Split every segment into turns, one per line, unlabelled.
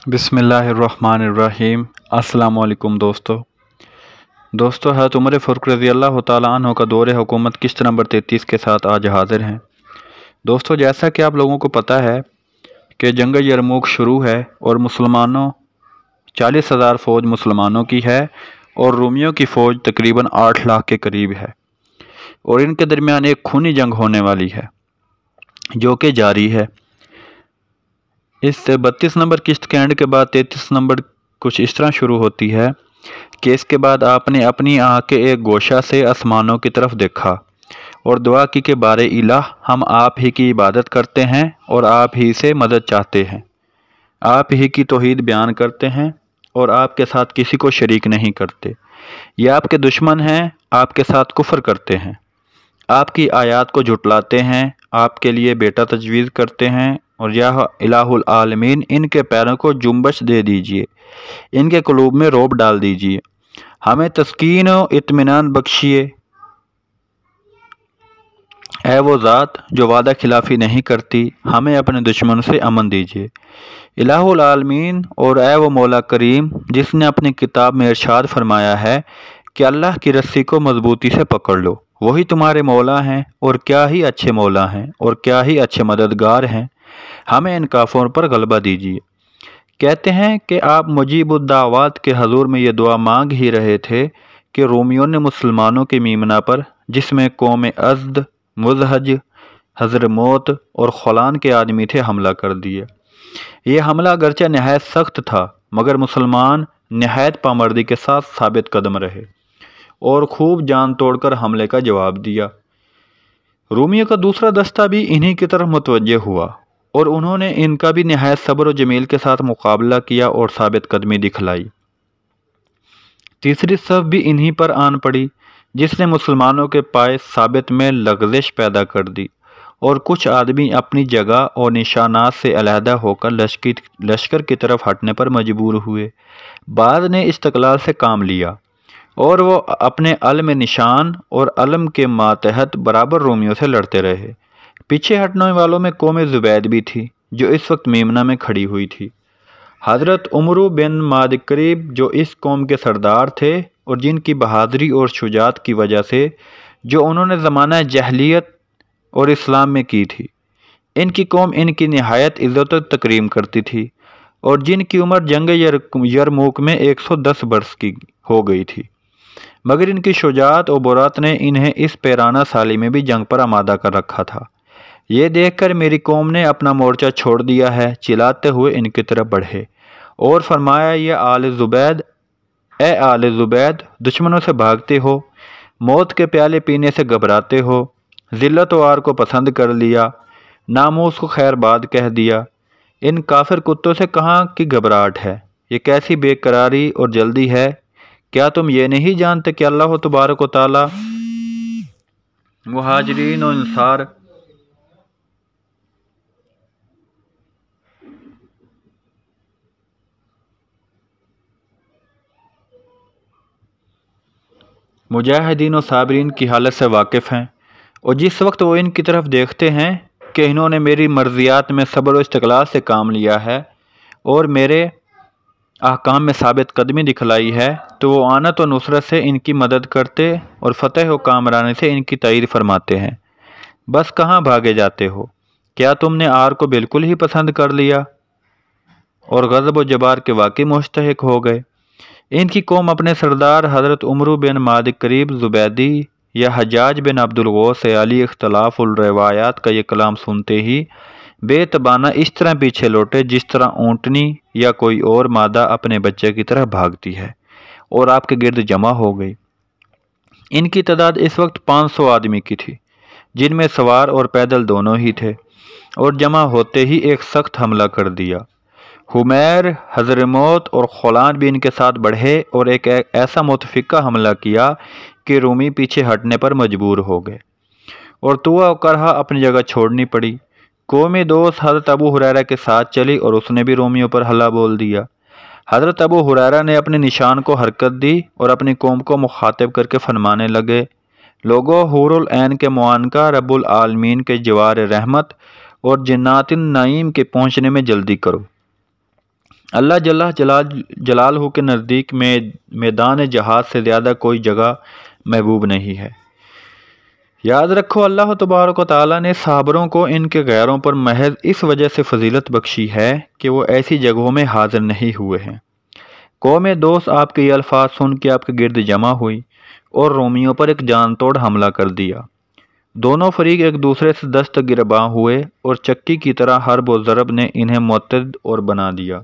بسم اللہ الرحمن الرحیم۔ السلام علیکم دوستو حضرت عمر فاروق رضی اللہ تعالیٰ عنہ کا دور حکومت قسط نمبر 33 کے ساتھ آج حاضر ہیں۔ دوستو جیسا کہ آپ لوگوں کو پتہ ہے کہ جنگ یرموک شروع ہے اور 40,000 فوج مسلمانوں کی ہے اور رومیوں کی فوج تقریباً 8 لاکھ کے قریب ہے، اور ان کے درمیان ایک خونی جنگ ہونے والی ہے جو کہ جاری ہے۔ اس سے 32 نمبر قسط کے اینڈ کے بعد 33 نمبر کچھ اس طرح شروع ہوتی ہے کہ اس کے بعد آپ نے اپنی آنکھ کے ایک گوشہ سے آسمانوں کی طرف دیکھا اور دعا کی کہ بارے الہ، ہم آپ ہی کی عبادت کرتے ہیں اور آپ ہی سے مدد چاہتے ہیں، آپ ہی کی توحید بیان کرتے ہیں اور آپ کے ساتھ کسی کو شریک نہیں کرتے۔ یہ آپ کے دشمن ہیں، آپ کے ساتھ کفر کرتے ہیں، آپ کی آیات کو جھٹلاتے ہیں، آپ کے لیے بیٹا تجویز کرتے ہیں، اور یا الہ العالمین ان کے پیروں کو جنبش دے دیجئے، ان کے قلوب میں رعب ڈال دیجئے، ہمیں تسکین و اطمینان بخشیے، اے وہ ذات جو وعدہ خلافی نہیں کرتی، ہمیں اپنے دشمن سے امن دیجئے۔ الہ العالمین اور اے وہ مولا کریم جس نے اپنی کتاب میں ارشاد فرمایا ہے کہ اللہ کی رسی کو مضبوطی سے پکڑ لو، وہی تمہارے مولا ہیں، اور کیا ہی اچھے مولا ہیں اور کیا ہی اچھے مددگار ہیں، ہمیں ان کافروں پر غلبہ دیجیے۔ کہتے ہیں کہ آپ مجیب الدعوات کے حضور میں یہ دعا مانگ ہی رہے تھے کہ رومیوں نے مسلمانوں کے میمنہ پر، جس میں قوم ازد، مزہج، حضرموت اور خولان کے آدمی تھے، حملہ کر دیا۔ یہ حملہ اگرچہ نہایت سخت تھا مگر مسلمان نہایت پامردی کے ساتھ ثابت قدم رہے اور خوب جان توڑ کر حملے کا جواب دیا۔ رومیوں کا دوسرا دستہ بھی انہی کی طرف متوجہ ہوا اور انہوں نے ان کا بھی نہایت صبر و جمیل کے ساتھ مقابلہ کیا اور ثابت قدمی دکھلائی۔ تیسری صف بھی انہی پر آن پڑی جس نے مسلمانوں کے پائے ثابت میں لغزش پیدا کر دی، اور کچھ آدمی اپنی جگہ اور نشانات سے علیحدہ ہو کر لشکر کی طرف ہٹنے پر مجبور ہوئے۔ بعض نے استقلال سے کام لیا اور وہ اپنے علم نشان اور علم کے ماتحت برابر رومیوں سے لڑتے رہے۔ پیچھے ہٹنے والوں میں قوم زبید بھی تھی جو اس وقت میمنہ میں کھڑی ہوئی تھی۔ حضرت عمرو بن ماد کریب جو اس قوم کے سردار تھے اور جن کی بہادری اور شجاعت کی وجہ سے جو انہوں نے زمانہ جاہلیت اور اسلام میں کی تھی، ان کی قوم ان کی نہایت عزت و تکریم کرتی تھی، اور جن کی عمر جنگ یرموک میں 110 برس کی ہو گئی تھی، مگر ان کی شجاعت و برات نے انہیں اس پیرانہ سالی میں بھی جنگ پر آمادہ کر رکھا تھا۔ یہ دیکھ کر میری قوم نے اپنا مورچہ چھوڑ دیا ہے، چلاتے ہوئے ان کی طرف بڑھے اور فرمایا، یہ آل زبید، اے آل زبید، دشمنوں سے بھاگتے ہو، موت کے پیالے پینے سے گھبراتے ہو، ذلت و عار کو پسند کر لیا، ناموس کو خیر باد کہہ دیا، ان کافر کتوں سے کہاں کی گھبراہٹ ہے، یہ کیسی بے قراری اور جلدی ہے، کیا تم یہ نہیں جانتے کہ اللہ تبارک و تعالی مہاجرین و انصار مجاہدین و صابرین کی حالت سے واقف ہیں، اور جس وقت وہ ان کی طرف دیکھتے ہیں کہ انہوں نے میری مرضیات میں صبر و استقلال سے کام لیا ہے اور میرے احکام میں ثابت قدمی دکھلائی ہے، تو وہ اعنت و نصرت سے ان کی مدد کرتے اور فتح و کامرانی سے ان کی تائید فرماتے ہیں۔ بس کہاں بھاگے جاتے ہو، کیا تم نے عار کو بالکل ہی پسند کر لیا اور غضب و جبار کے واقعی مستحق ہو گئے؟ ان کی قوم اپنے سردار حضرت عمرو بن ماد کریب زبیدی یا حجاج بن عبد الغوث علی اختلاف الروایات کا یہ کلام سنتے ہی بے تبانہ اس طرح پیچھے لوٹے جس طرح اونٹنی یا کوئی اور مادہ اپنے بچے کی طرح بھاگتی ہے، اور آپ کے گرد جمع ہو گئی۔ ان کی تعداد اس وقت 500 آدمی کی تھی، جن میں سوار اور پیدل دونوں ہی تھے، اور جمع ہوتے ہی ایک سخت حملہ کر دیا۔ حمیر، حضرموت اور خولان بھی ان کے ساتھ بڑھے اور ایک ایسا متفقہ حملہ کیا کہ رومی پیچھے ہٹنے پر مجبور ہو گئے اور طوع و کرہا اپنی جگہ چھوڑنی پڑی۔ قومی دوست حضرت ابو ہریرہ کے ساتھ چلی اور اس نے بھی رومیوں پر حملہ بول دیا۔ حضرت ابو ہریرہ نے اپنے نشان کو حرکت دی اور اپنی قوم کو مخاطب کر کے فرمانے لگے، لوگو، حور العین کے معانقہ رب العالمین کے جوار رحمت اور جنات النعیم کے پہنچنے میں جلدی کرو۔ اللہ جلالہ کے نزدیک میں میدان جہاد سے زیادہ کوئی جگہ محبوب نہیں ہے۔ یاد رکھو، اللہ تبارک و تعالیٰ نے صابروں کو ان کے غیروں پر محض اس وجہ سے فضیلت بخشی ہے کہ وہ ایسی جگہوں میں حاضر نہیں ہوئے ہیں۔ قوم دوست آپ کے یہ الفاظ سن کے آپ کے گرد جمع ہوئی اور رومیوں پر ایک جان توڑ حملہ کر دیا۔ دونوں فریق ایک دوسرے سے دست گرباں ہوئے اور چکی کی طرح حرب و ضرب نے انہیں معتد اور بنا دیا۔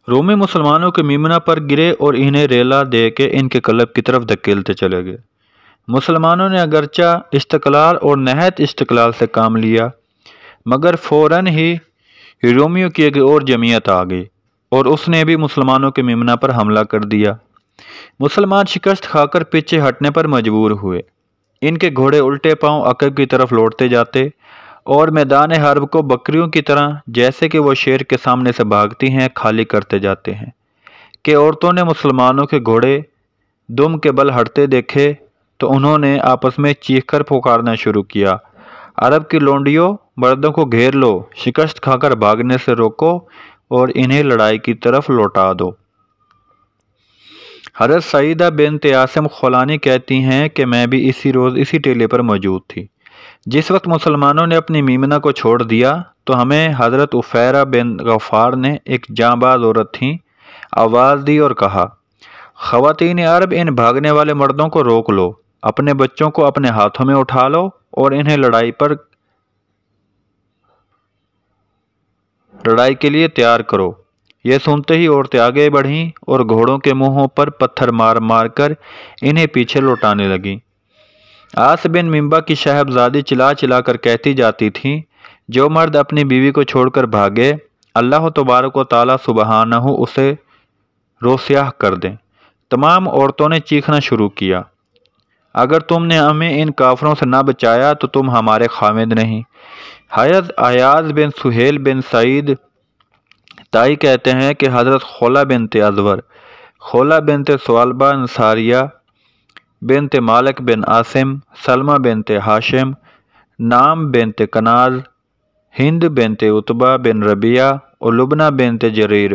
رومی مسلمانوں کے میمنہ پر گرے اور انہیں ریلا دے کے ان کے قلب کی طرف دھکیلتے چلے گئے۔ مسلمانوں نے اگرچہ استقلال اور نہایت استقلال سے کام لیا، مگر فوراً ہی رومیوں کی ایک اور جمعیت آ گئی اور اس نے بھی مسلمانوں کے میمنہ پر حملہ کر دیا۔ مسلمان شکست کھا کر پیچھے ہٹنے پر مجبور ہوئے۔ ان کے گھوڑے الٹے پاؤں عقب کی طرف لوٹتے جاتے اور میدان حرب کو بکریوں کی طرح، جیسے کہ وہ شیر کے سامنے سے بھاگتی ہیں، خالی کرتے جاتے ہیں کہ عورتوں نے مسلمانوں کے گھوڑے دم کے بل ہٹتے دیکھے تو انہوں نے آپس میں چیخ کر پکارنا شروع کیا، عرب کی لونڈیوں، مردوں کو گھیر لو، شکست کھا کر بھاگنے سے روکو اور انہیں لڑائی کی طرف لوٹا دو۔ حضرت سعیدہ بنت عاصم خولانی کہتی ہیں کہ میں بھی اسی روز اسی ٹیلے پر موجود تھی۔ جس وقت مسلمانوں نے اپنی میمنہ کو چھوڑ دیا تو ہمیں حضرت عفیرہ بن غفار نے، ایک جاں باز عورت تھیں، آواز دی اور کہا، خواتین عرب، ان بھاگنے والے مردوں کو روک لو، اپنے بچوں کو اپنے ہاتھوں میں اٹھا لو اور انہیں لڑائی کے لیے تیار کرو۔ یہ سنتے ہی عورتیں آگے بڑھیں اور گھوڑوں کے منہوں پر پتھر مار مار کر انہیں پیچھے لوٹانے لگیں۔ آس بن منبع کی صاحبزادی چلا چلا کر کہتی جاتی تھیں، جو مرد اپنی بیوی کو چھوڑ کر بھاگے، اللہ تبارک و تعالیٰ سبحانہ اسے روسیاہ کر دیں۔ تمام عورتوں نے چیخنا شروع کیا، اگر تم نے ہمیں ان کافروں سے نہ بچایا تو تم ہمارے خامد نہیں۔ حضرت ایاز بن سہیل بن سعید تائی کہتے ہیں کہ حضرت خولہ بنت ازور، خولہ بنت ثعلبہ انصاریہ، بنت مالک بن عاصم، سلمہ بنت ہاشم، نام بنت کناز، ہند بنت عتبہ بن ربیعہ اور لبنہ بنت جریر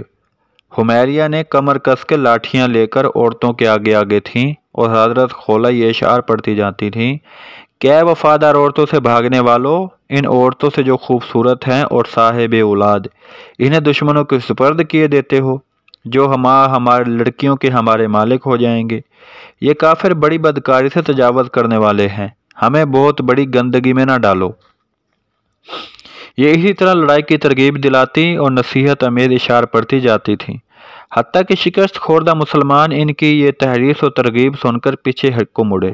حمیریہ نے کمر کس کے لاٹھیاں لے کر عورتوں کے آگے آگے تھیں اور حضرت خولہ یہ اشعار پڑھتی جاتی تھیں کہ اے وفادار عورتوں سے بھاگنے والوں، ان عورتوں سے جو خوبصورت ہیں اور صاحب اولاد، انہیں دشمنوں کے سپرد کیے دیتے ہو، جو ہماری لڑکیوں کے ہمارے مالک ہو جائیں گے۔ یہ کافر بڑی بدکاری سے تجاوز کرنے والے ہیں، ہمیں بہت بڑی گندگی میں نہ ڈالو۔ یہ اسی طرح لڑائی کی ترغیب دلاتی اور نصیحت آمیز اشعار پڑھتی جاتی تھیں، حتیٰ کہ شکست خوردہ مسلمان ان کی یہ تحریض و ترغیب سن کر پیچھے ہٹ کو مڑے۔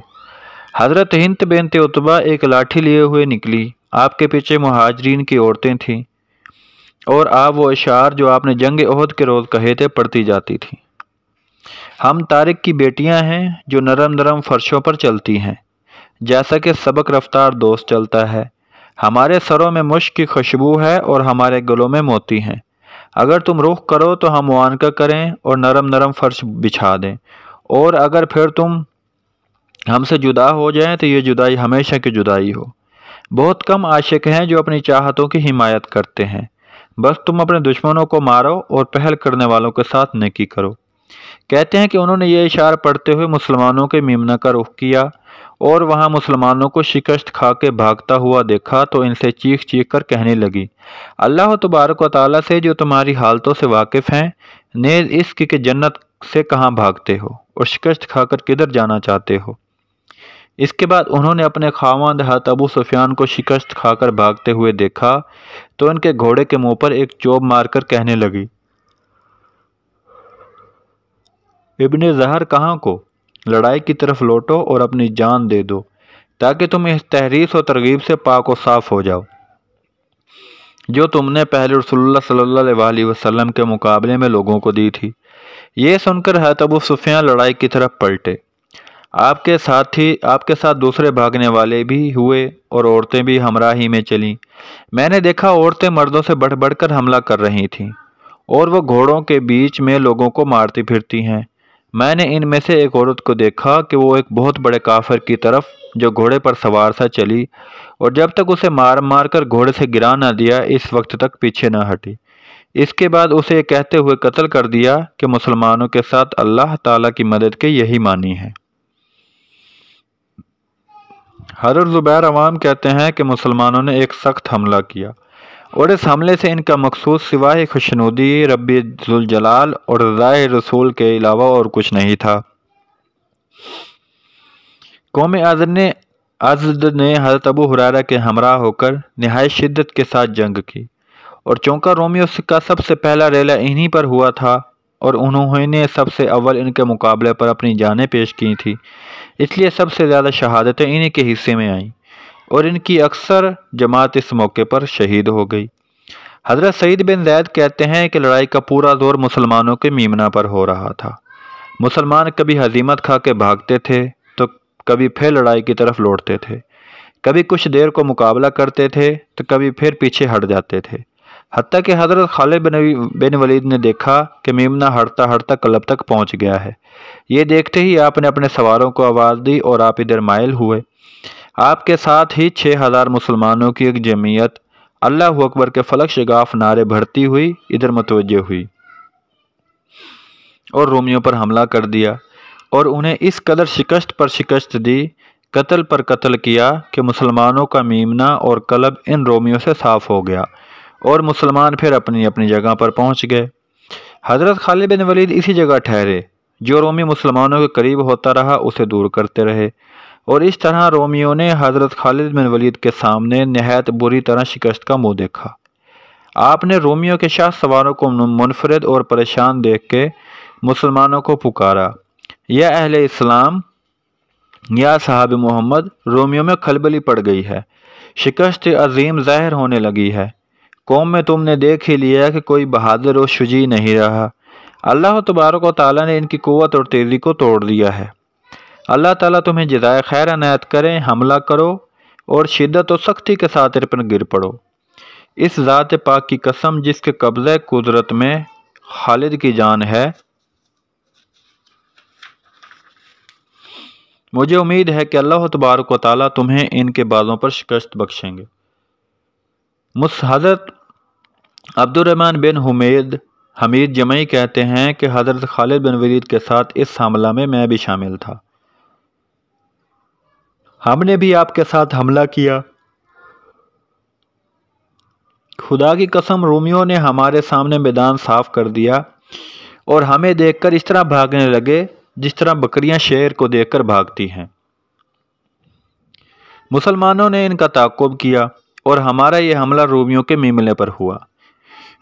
حضرت ہند بنت عتبہ ایک لاٹھی لیے ہوئے نکلی، آپ کے پیچھے مہاجرین کی عورتیں تھیں اور آپ وہ اشعار جو آپ نے جنگ احد کے روز کہے تھے پڑھتی جاتی تھیں۔ ہم طارق کی بیٹیاں ہیں جو نرم نرم فرشوں پر چلتی ہیں، جیسا کہ سبق رفتار دوست چلتا ہے۔ ہمارے سروں میں مشک کی خوشبو ہے اور ہمارے گلوں میں موتی ہیں۔ اگر تم رخ کرو تو ہم معانقہ کریں اور نرم نرم فرش بچھا دیں، اور اگر پھر تم ہم سے جدا ہو جائیں تو یہ جدائی ہمیشہ کی جدائی ہو۔ بہت کم عاشق ہیں جو اپنی چاہتوں کی حمایت کرتے ہیں، بس تم اپنے دشمنوں کو مارو اور پہل کرنے والوں کے ساتھ نیکی کرو۔ کہتے ہیں کہ انہوں نے یہ اشعار پڑھتے ہوئے مسلمانوں کے میمنہ کا رخ کیا اور وہاں مسلمانوں کو شکست کھا کے بھاگتا ہوا دیکھا تو ان سے چیخ چیخ کر کہنے لگی، اللہ تبارک و تعالیٰ سے جو تمہاری حالتوں سے واقف ہیں، نیز اس کی کہ جنت سے کہاں بھاگتے ہو اور شکست کھا کر کدھر جانا چاہتے ہو۔ اس کے بعد انہوں نے اپنے خاوند حضرت ابو سفیان کو شکست کھا کر بھاگتے ہوئے دیکھا تو ان کے گھوڑے کے منہ پر ایک چوب مار کر کہنے لگی، ابن زہر کہاں کو، لڑائی کی طرف لوٹو اور اپنی جان دے دو تاکہ تم اس تحریض و ترغیب سے پاک و صاف ہو جاؤ جو تم نے پہلے رسول اللہ صلی اللہ علیہ وسلم کے مقابلے میں لوگوں کو دی تھی۔ یہ سن کر حضرت ابو سفیان لڑائی کی طرف پلٹے۔ آپ کے ساتھ دوسرے بھاگنے والے بھی ہوئے اور عورتیں بھی ہمراہی میں چلیں۔ میں نے دیکھا عورتیں مردوں سے بڑھ بڑھ کر حملہ کر رہی تھیں اور وہ گھوڑوں کے بیچ میں لوگوں کو مارتی پھرتی ہیں۔ میں نے ان میں سے ایک عورت کو دیکھا کہ وہ ایک بہت بڑے کافر کی طرف جو گھوڑے پر سوار سا چلی اور جب تک اسے مار مار کر گھوڑے سے گرا نہ دیا اس وقت تک پیچھے نہ ہٹی۔ اس کے بعد اسے کہتے ہوئے قتل کر دیا کہ مسلمانوں کے ساتھ اللہ تعالیٰ کی مدد کے یہی معنی ہے۔ حضرت زبیر عوام کہتے ہیں کہ مسلمانوں نے ایک سخت حملہ کیا اور اس حملے سے ان کا مقصود سوائے خوشنودی رب ذوالجلال اور رضائے رسول کے علاوہ اور کچھ نہیں تھا۔ قوم ازد نے حضرت ابو ہریرہ کے ہمراہ ہو کر نہایت شدت کے ساتھ جنگ کی، اور چونکہ رومیوں کا سب سے پہلا ریلہ انہی پر ہوا تھا اور انہوں نے سب سے اول ان کے مقابلے پر اپنی جانیں پیش کی تھی، اس لیے سب سے زیادہ شہادتیں انہی کے حصے میں آئیں اور ان کی اکثر جماعت اس موقع پر شہید ہو گئی۔ حضرت سعید بن زید کہتے ہیں کہ لڑائی کا پورا زور مسلمانوں کے میمنہ پر ہو رہا تھا۔ مسلمان کبھی ہزیمت کھا کے بھاگتے تھے تو کبھی پھر لڑائی کی طرف لوٹتے تھے، کبھی کچھ دیر کو مقابلہ کرتے تھے تو کبھی پھر پیچھے ہٹ جاتے تھے، حتیٰ کہ حضرت خالد بن ولید نے دیکھا کہ میمنہ ہٹتا ہٹتا قلب تک پہنچ گیا ہے۔ یہ دیکھتے ہی آپ نے اپنے سواروں کو آواز دی اور آپ ادھر مائل ہوئے۔ آپ کے ساتھ ہی 6000 مسلمانوں کی ایک جمعیت اللہ اکبر کے فلک شگاف نعرے بھرتی ہوئی ادھر متوجہ ہوئی اور رومیوں پر حملہ کر دیا اور انہیں اس قدر شکست پر شکست دی، قتل پر قتل کیا کہ مسلمانوں کا میمنہ اور قلب ان رومیوں سے صاف ہو گیا اور مسلمان پھر اپنی اپنی جگہ پر پہنچ گئے۔ حضرت خالد بن ولید اسی جگہ ٹھہرے، جو رومی مسلمانوں کے قریب ہوتا رہا اسے دور کرتے رہے، اور اس طرح رومیوں نے حضرت خالد بن ولید کے سامنے نہایت بری طرح شکست کا منہ دیکھا۔ آپ نے رومیوں کے شاہ سواروں کو منفرد اور پریشان دیکھ کے مسلمانوں کو پکارا، یا اہل اسلام، یا صحاب محمد، رومیوں میں کھلبلی پڑ گئی ہے، شکست عظیم ظاہر ہونے لگی ہے، قوم میں تم نے دیکھ ہی لیا کہ کوئی بہادر و شجاع نہیں رہا، اللہ تبارک و تعالیٰ نے ان کی قوت اور تیزی کو توڑ دیا ہے، اللہ تعالیٰ تمہیں جزائے خیر عنایت کرے، حملہ کرو اور شدت و سختی کے ساتھ ان پر گر پڑو۔ اس ذات پاک کی قسم جس کے قبضہ قدرت میں خالد کی جان ہے، مجھے امید ہے کہ اللہ تبارک و تعالیٰ تمہیں ان کے بازوں پر شکست بخشیں گے۔ حضرت عبد الرحمن بن حمید جمعی کہتے ہیں کہ حضرت خالد بن ولید کے ساتھ اس حملہ میں میں بھی شامل تھا، ہم نے بھی آپ کے ساتھ حملہ کیا، خدا کی قسم رومیوں نے ہمارے سامنے میدان صاف کر دیا اور ہمیں دیکھ کر اس طرح بھاگنے لگے جس طرح بکریاں شیر کو دیکھ کر بھاگتی ہیں۔ مسلمانوں نے ان کا تعاقب کیا اور ہمارا یہ حملہ رومیوں کے میمنے پر ہوا۔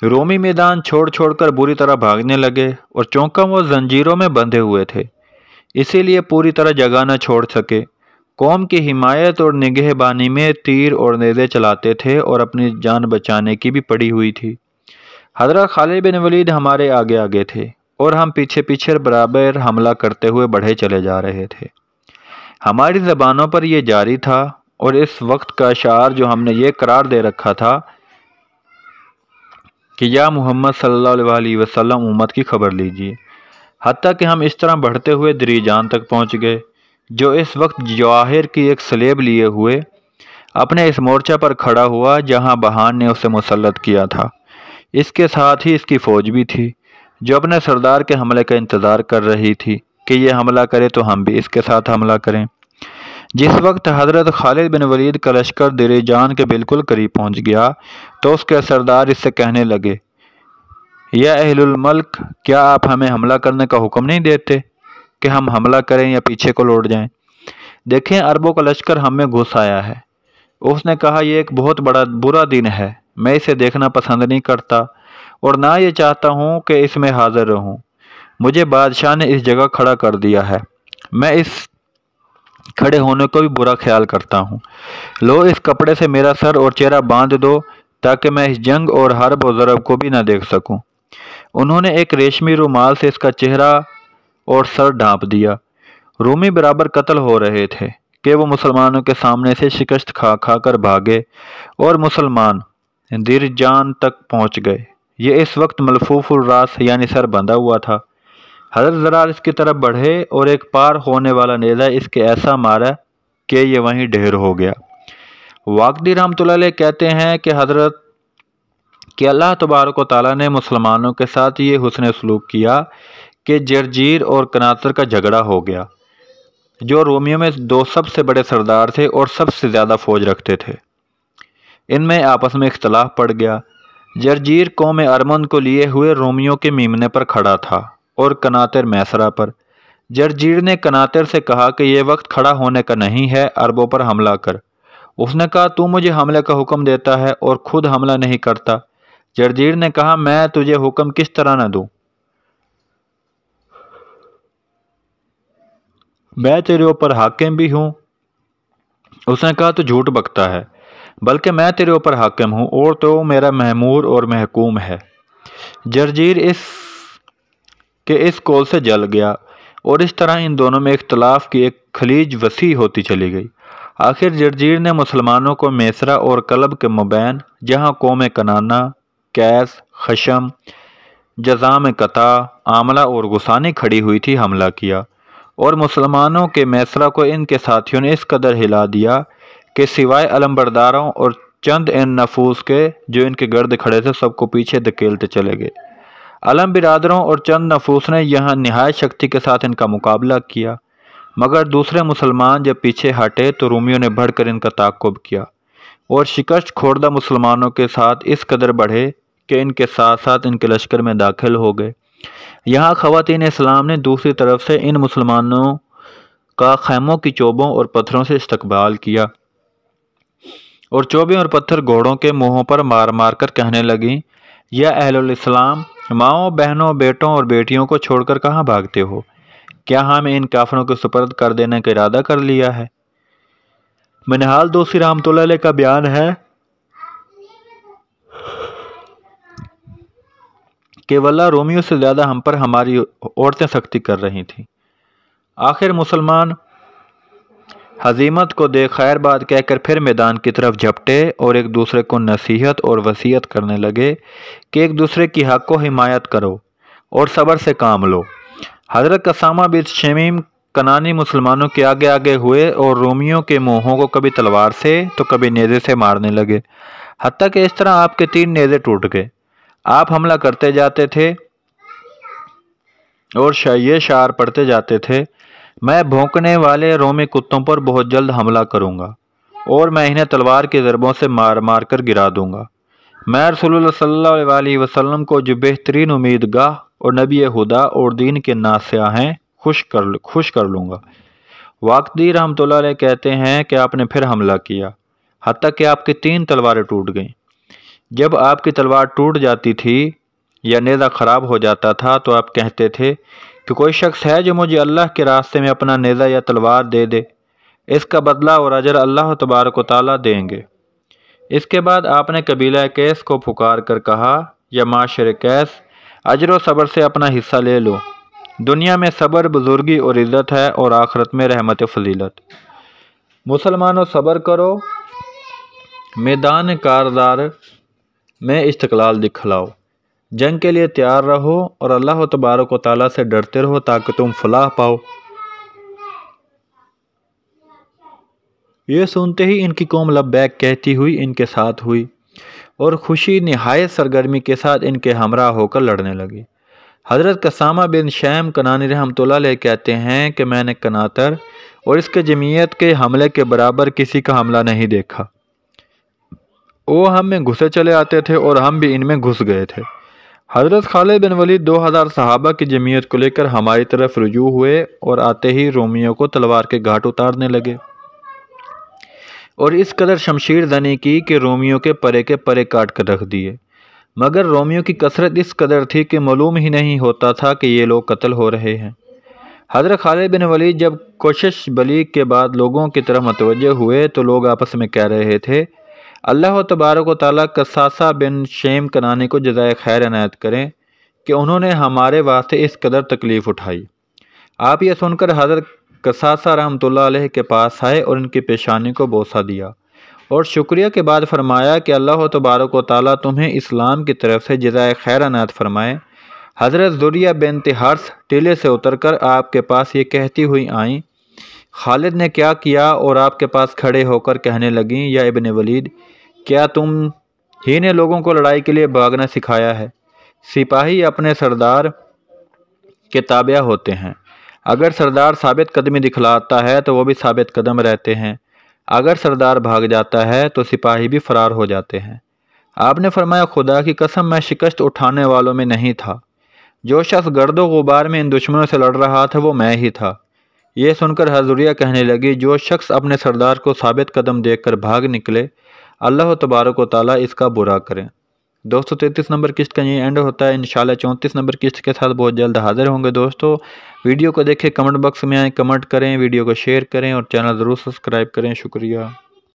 رومی میدان چھوڑ چھوڑ کر بری طرح بھاگنے لگے اور چونکہ وہ زنجیروں میں بندھے ہوئے تھے اسی لیے پوری طرح جگہ نہ چھوڑ سکے، قوم کی حمایت اور نگہبانی میں تیر اور نیزے چلاتے تھے اور اپنی جان بچانے کی بھی پڑی ہوئی تھی۔ حضرت خالد بن ولید ہمارے آگے آگے تھے اور ہم پیچھے پیچھے برابر حملہ کرتے ہوئے بڑھے چلے جا رہے تھے۔ ہماری زبانوں پر یہ جاری تھا اور اس وقت کا اشعار جو ہم نے یہ قرار دے رکھا تھا کہ یا محمد صلی اللہ علیہ وسلم امت کی خبر لیجیے، حتیٰ کہ ہم اس طرح بڑھتے ہوئے دریجان تک پہنچ گئے، جو اس وقت جواہر کی ایک سلیب لیے ہوئے اپنے اس مورچہ پر کھڑا ہوا جہاں بہان نے اسے مسلط کیا تھا۔ اس کے ساتھ ہی اس کی فوج بھی تھی جو اپنے سردار کے حملے کا انتظار کر رہی تھی کہ یہ حملہ کرے تو ہم بھی اس کے ساتھ حملہ کریں۔ جس وقت حضرت خالد بن ولید کا لشکر دریجان کے بالکل قریب پہنچ گیا تو اس کے سردار اس سے کہنے لگے، یا اہل الملک، کیا آپ ہمیں حملہ کرنے کا حکم نہیں دیتے کہ ہم حملہ کریں یا پیچھے کو لوٹ جائیں؟ دیکھیں عربوں کا لشکر ہم میں گھس آیا ہے۔ اس نے کہا، یہ ایک بہت برا دن ہے، میں اسے دیکھنا پسند نہیں کرتا اور نہ یہ چاہتا ہوں کہ اس میں حاضر رہوں۔ مجھے بادشاہ نے اس جگہ کھڑا کر دیا ہے، میں اس کھڑے ہونے کو بھی برا خیال کرتا ہوں۔ لو اس کپڑے سے میرا سر اور چہرہ باندھ دو تاکہ میں اس جنگ اور حرب و ضرب کو بھی نہ دیکھ سکوں۔ انہوں نے ایک ریشمی رومال سے اس کا چہرہ اور سر ڈھانپ دیا۔ رومی برابر قتل ہو رہے تھے کہ وہ مسلمانوں کے سامنے سے شکست کھا کھا کر بھاگے اور مسلمان دریجان تک پہنچ گئے۔ یہ اس وقت ملفوف الراس یعنی سر بندھا ہوا تھا۔ حضرت زرار اس کی طرف بڑھے اور ایک پار ہونے والا نیزہ اس کے ایسا مارا کہ یہ وہیں ڈھیر ہو گیا۔ واقدی رحمۃ اللہ علیہ کہتے ہیں کہ حضرت کہ اللہ تبارک و تعالیٰ نے مسلمانوں کے ساتھ یہ حسن سلوک کیا کہ جرجیر اور کناطر کا جھگڑا ہو گیا، جو رومیوں میں دو سب سے بڑے سردار تھے اور سب سے زیادہ فوج رکھتے تھے۔ ان میں آپس میں اختلاف پڑ گیا۔ جرجیر قوم ارمن کو لیے ہوئے رومیوں کے میمنے پر کھڑا تھا اور کناطر میسرا پر۔ جرجیر نے کناطر سے کہا کہ یہ وقت کھڑا ہونے کا نہیں ہے، عربوں پر حملہ کر۔ اس نے کہا تو مجھے حملے کا حکم دیتا ہے اور خود حملہ نہیں کرتا۔ جرجیر نے کہا میں تجھے حکم کس طرح نہ دوں، میں تیرے اوپر حاکم بھی ہوں۔ اس نے کہا تو جھوٹ بکتا ہے، بلکہ میں تیرے اوپر حاکم ہوں اور تو میرا مأمور اور محکوم ہے۔ جرجیر اس قول سے جل گیا اور اس طرح ان دونوں میں اختلاف کی ایک خلیج وسیع ہوتی چلی گئی۔ آخر جرجیر نے مسلمانوں کو میسرا اور کلب کے مابین، جہاں قوم کنانہ، کیس، خشم، جزام قطع، عاملہ اور غسانی کھڑی ہوئی تھی، حملہ کیا، اور مسلمانوں کے میسرا کو ان کے ساتھیوں نے اس قدر ہلا دیا کہ سوائے علمبرداروں اور چند ان نفوس کے جو ان کے گرد کھڑے تھے، سب کو پیچھے دھکیلتے چلے گئے۔ علم برادروں اور چند نفوس نے یہاں نہایت شکتی کے ساتھ ان کا مقابلہ کیا، مگر دوسرے مسلمان جب پیچھے ہٹے تو رومیوں نے بڑھ کر ان کا تعاقب کیا اور شکست خوردہ مسلمانوں کے ساتھ اس قدر بڑھے کہ ان کے ساتھ ساتھ ان کے لشکر میں داخل ہو گئے۔ یہاں خواتین اسلام نے دوسری طرف سے ان مسلمانوں کا خیموں کی چوبوں اور پتھروں سے استقبال کیا، اور چوبیں اور پتھر گھوڑوں کے منہوں پر مار مار کر کہنے لگیں، یا اہل الاسلام، ماؤں، بہنوں، بیٹوں اور بیٹیوں کو چھوڑ کر کہاں بھاگتے ہو؟ کیا ہمیں ان کافروں کو سپرد کر دینے کا ارادہ کر لیا ہے؟ منہال دوسی رحمۃ اللہ علیہ کا بیان ہے کہ واللہ رومیوں سے زیادہ ہم پر ہماری عورتیں سختی کر رہی تھیں۔ آخر مسلمان ہزیمت کو دیکھ خیر بات کہہ کر پھر میدان کی طرف جھپٹے اور ایک دوسرے کو نصیحت اور وصیت کرنے لگے کہ ایک دوسرے کی حق کو حمایت کرو اور صبر سے کام لو۔ حضرت قسامہ بن شمیم کنانی مسلمانوں کے آگے آگے ہوئے اور رومیوں کے منہوں کو کبھی تلوار سے تو کبھی نیزے سے مارنے لگے، حتیٰ کہ اس طرح آپ کے 3 نیزے ٹوٹ گئے۔ آپ حملہ کرتے جاتے تھے اور یہ شعار پڑھتے جاتے تھے، میں بھونکنے والے رومی کتوں پر بہت جلد حملہ کروں گا اور میں انہیں تلوار کی ضربوں سے مار مار کر گرا دوں گا۔ میں رسول اللہ صلی اللہ علیہ وسلم کو جو بہترین امیدگاہ اور نبی خدا اور دین کے ناصح ہیں خوش کر لوں گا۔ واقدی رحمۃ اللہ علیہ کہتے ہیں کہ آپ نے پھر حملہ کیا، حتیٰ کہ آپ کی 3 تلواریں ٹوٹ گئیں۔ جب آپ کی تلوار ٹوٹ جاتی تھی یا نیزہ خراب ہو جاتا تھا تو آپ کہتے تھے کہ کوئی شخص ہے جو مجھے اللہ کے راستے میں اپنا نیزہ یا تلوار دے دے، اس کا بدلہ اور اجر اللہ تبارک و تعالیٰ دیں گے۔ اس کے بعد آپ نے قبیلہ کیس کو پکار کر کہا، یا معاشر کیس، اجر و صبر سے اپنا حصہ لے لو، دنیا میں صبر بزرگی اور عزت ہے اور آخرت میں رحمت فضیلت۔ مسلمانوں صبر کرو، میدان کارزار میں استقلال دکھلاؤ، جنگ کے لیے تیار رہو اور اللہ تبارک و تعالیٰ سے ڈرتے رہو تاکہ تم فلاح پاؤ۔ یہ سنتے ہی ان کی قوم لبیک کہتی ہوئی ان کے ساتھ ہوئی اور خوشی نہایت سرگرمی کے ساتھ ان کے ہمراہ ہو کر لڑنے لگی۔ حضرت قسامہ بن شیم کنانی رحمۃ اللہ علیہ کہتے ہیں کہ میں نے کناطر اور اس کے جمعیت کے حملے کے برابر کسی کا حملہ نہیں دیکھا۔ وہ ہم میں گھسے چلے آتے تھے اور ہم بھی ان میں گھس گئے تھے۔ حضرت خالد بن ولید 2000 صحابہ کی جمعیت کو لے کر ہماری طرف رجوع ہوئے اور آتے ہی رومیوں کو تلوار کے گھاٹ اتارنے لگے اور اس قدر شمشیر زنی کی کہ رومیوں کے پرے کاٹ کر رکھ دیے، مگر رومیوں کی کثرت اس قدر تھی کہ معلوم ہی نہیں ہوتا تھا کہ یہ لوگ قتل ہو رہے ہیں۔ حضرت خالد بن ولید جب کوشش بلیغ کے بعد لوگوں کی طرف متوجہ ہوئے تو لوگ آپس میں کہہ رہے تھے، اللہ تبارک و تعالیٰ قصاصہ بن شیم کنانی کو جزائے خیر عنایت کریں کہ انہوں نے ہمارے واسطے اس قدر تکلیف اٹھائی۔ آپ یہ سن کر حضرت قصاصہ رحمۃ اللہ علیہ کے پاس آئے اور ان کی پیشانی کو بوسہ دیا اور شکریہ کے بعد فرمایا کہ اللہ تبارک و تعالیٰ تمہیں اسلام کی طرف سے جزائے خیر عنایت فرمائے۔ حضرت ذریہ بنت حرث ٹیلے سے اتر کر آپ کے پاس یہ کہتی ہوئی آئیں، خالد نے کیا کیا، اور آپ کے پاس کھڑے ہو کر کہنے لگیں، یا ابن ولید، کیا تم ہی نے لوگوں کو لڑائی کے لیے بھاگنا سکھایا ہے۔ سپاہی اپنے سردار کے تابع ہوتے ہیں۔ اگر سردار ثابت قدمی دکھلاتا ہے تو وہ بھی ثابت قدم رہتے ہیں۔ اگر سردار بھاگ جاتا ہے تو سپاہی بھی فرار ہو جاتے ہیں۔ آپ نے فرمایا خدا کی قسم میں شکست اٹھانے والوں میں نہیں تھا۔ جو شخص گرد و غبار میں ان دشمنوں سے لڑ رہا تھا وہ میں ہی تھا۔ یہ سن کر حضوریہ کہنے لگی جو شخص اپنے سردار کو ثابت قدم دیکھ کر بھاگ نکلے اللہ تبارک و تعالیٰ اس کا برا کرے۔ 233 نمبر قسط کا یہ اینڈ ہوتا ہے۔ انشاءاللہ 34 نمبر قسط کے ساتھ بہت جلد حاضر ہوں گے دوستو۔ ویڈیو کو دیکھیں، کمنٹ باکس میں آئیں، کمنٹ کریں، ویڈیو کو شیئر کریں اور چینل ضرور سبسکرائب کریں۔ شکریہ۔